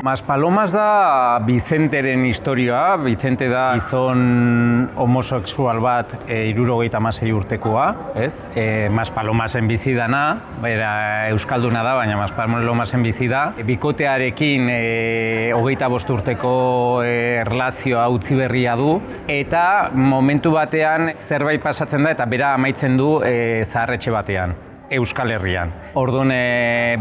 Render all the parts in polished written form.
Maspalomas da Vicenteren historioa. Vicente da gizon homosexual bat 76 urtekoa, ez? Maspalomasen bizi dana, bera euskalduna da, baina Maspalomasen bizi da. Bikotearekin 25 urteko erlazioa utzi berria du, eta momentu batean zerbait pasatzen da eta bera amaitzen du zaharretxe batean. Euskal Herrian. Orduan,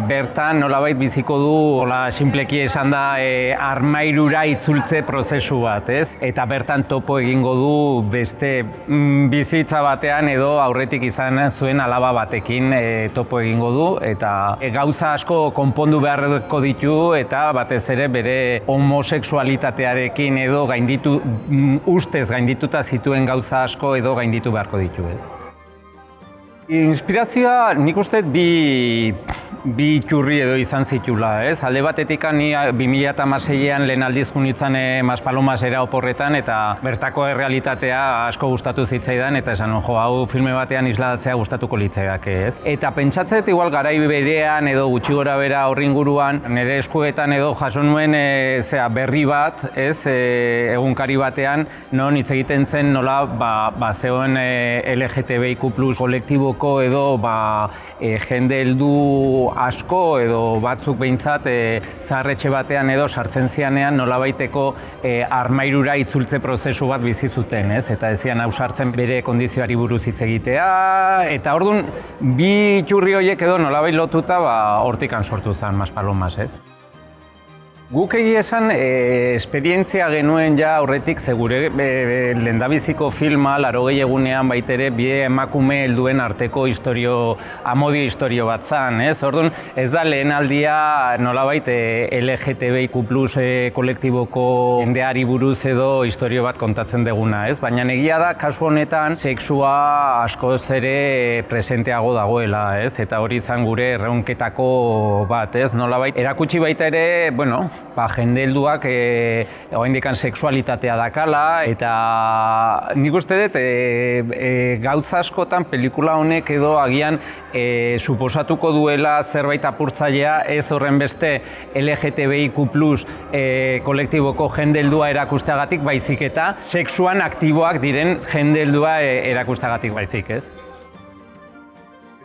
bertan nolabait biziko du, hola sinpleki esan da, armairura itzultze prozesu bat, ez? Eta bertan topo egingo du beste bizitza batean edo aurretik izan zuen alaba batekin topo egingo du, eta gauza asko konpondu beharko ditu, eta batez ere bere homosexualitatearekin edo ustez gaindituta zituen gauza asko edo gainditu beharko ditu, ez? Inspirazioa nik uste bi iturri edo izan zitula, ez? Alde batetik ni 2016an lehen aldiz junitzen Maspalomasera oporretan eta bertako errealitatea asko gustatu zitzaidan eta esan hau filme batean isladatzea gustatuko litzaidake, ez? Eta pentsatzet igual garai berean edo gutxi gora bera horri inguruan nire eskuetan edo jaso nuen berri bat, ez? Egunkari batean non hitz egiten zen nola zegoen LGTBIQ+ kolektiboko edo jende heldu asko edo batzuk behintzat zaharretxe batean edo sartzen zianean nolabaiteko armairura itzultze prozesu bat bizi zuten, ez? Eta ezian hau sartzen bere kondizioari buruz hitz egitea, eta orduan bi iturri horiek edo nolabait lotuta hortikan sortu zen Maspalomas, ez? Guk egia esan, esperientzia genuen ja aurretik gure lehendabiziko filma, 80 egunean baitere, bi emakume helduen arteko amodio istorio bat zan, ez? Orduan, ez da lehen aldia nolabait LGTBIQ+ kolektiboko jendeari buruz edo istorio bat kontatzen deguna, ez? Baina egia da, kasu honetan, sexua askoz ere presenteago dagoela, ez? Eta hori izan gure erronketako bat, ez? Nolabait, erakutsi baita ere, bueno, jende helduak oraindikan sexualitatea dakala, eta nik uste dut gauza askotan pelikula honek edo agian suposatuko duela zerbait apurtzailea ez horren beste LGTBIQ+ kolektiboko jende heldua erakusteagatik baizik eta sexuan aktiboak diren jende heldua erakusteagatik baizik, ez?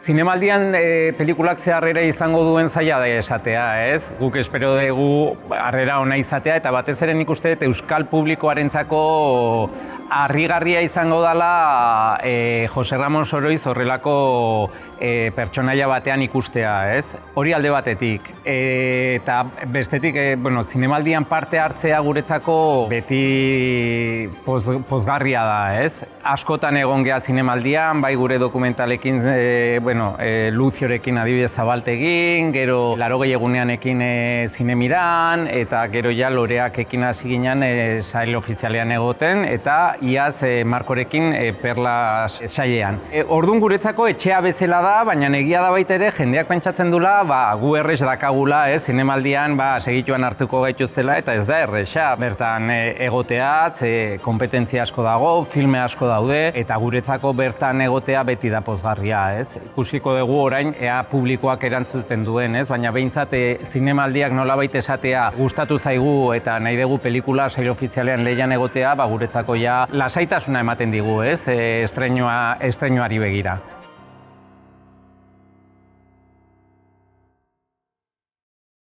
Zinemaldian pelikulak ze harrera izango duen zaila da esatea, ez? Guk espero dugu harrera ona izatea eta batez ere nik uste dut euskal publikoarentzako harrigarria izango dela Jose Ramon Soroiz horrelako pertsonaia batean ikustea, ez? Hori alde batetik. Eta bestetik, zinemaldian parte hartzea guretzako beti pozgarria da, ez? Askotan egon geha zinemaldian, bai gure dokumentalekin, Luziorekin adibidez Zabaltegin, gero 80 eguneanekin Zinemiran, eta gero ja Loreak ekin hasi ginen sail ofizialean egoten, eta iaz Markorekin Perla sailean. Orduan guretzako etxea bezala da, baina egia da baita ere jendeak pentsatzen dula, gu errez dakagula, zinemaldian segituan hartuko gaituztela, eta ez da erreza. Bertan egoteaz, kompetentzia asko dago, filme asko daude, eta guretzako bertan egotea beti da pozgarria, ez? Ikusiko dugu orain ea publikoak erantzuten duen, ez? Baina behintzat zinemaldiak nolabait esatea gustatu zaigu eta nahi dugu pelikula sail ofizialean lehian egotea, guretzako ja lasaitasuna ematen digu, ez? Estreinuari begira.